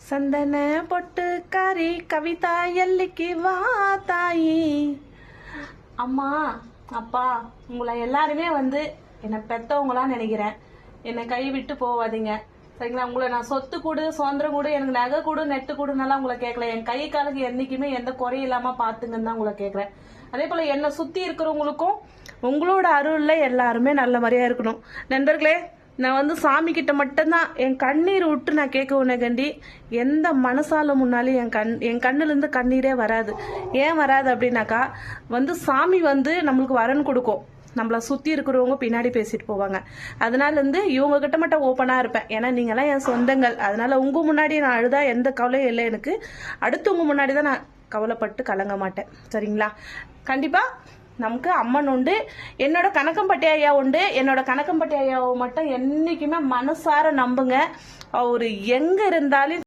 சந்தன பொட்டுக்காரி கவிதா எல்லைக்கு வா தாயி. அம்மா அப்பா உங்களை எல்லாருமே என்னை பெத்தவங்களா நினைக்கிறேன். என்னை கை விட்டு போவாதீங்க சரிங்களா. உங்களை நான் சொத்து கூடு சுதந்திரம் கூடு எனக்கு நகை கூடு நெட்டு கூடுனாலாம் உங்களை கேட்கல. என் கை காலுக்கு என்னைக்குமே எந்த குறையும் இல்லாம பாத்துங்கன்னு தான் உங்களை கேட்கறேன். அதே போல என்னை சுத்தி இருக்கிறவங்களுக்கும் உங்களோட அருள்ல எல்லாருமே நல்ல மாதிரியா இருக்கணும். நண்பர்களே, நான் சாமி கிட்ட மட்டும்தான் என் கண்ணீர் விட்டு நான் கேட்க உனகண்டி எந்த மனசால முன்னாலும் என் கண்ணுல இருந்து கண்ணீரே வராது. ஏன் வராது அப்படின்னாக்கா சாமி நம்மளுக்கு வரன் கொடுக்கும். நம்மளை சுத்தி இருக்கிறவங்க பின்னாடி பேசிட்டு போவாங்க. அதனால இவங்க கிட்ட மட்டும் ஓப்பனா இருப்பேன். ஏன்னா நீங்கெல்லாம் என் சொந்தங்கள். அதனால உங்க முன்னாடி நான் அழுதா எந்த கவலையும் இல்லை எனக்கு. அடுத்து உங்க முன்னாடி தான் நான் கவலைப்பட்டு கலங்க மாட்டேன் சரிங்களா. கண்டிப்பா நமக்கு அம்மன் உண்டு. என்னோட கணக்கம்பட்டி ஐயா உண்டு. என்னோட கணக்கம்பட்டி ஐயாவை மட்டும் என்னைக்குமே மனசார நம்புங்க. அவரு எங்க இருந்தாலும்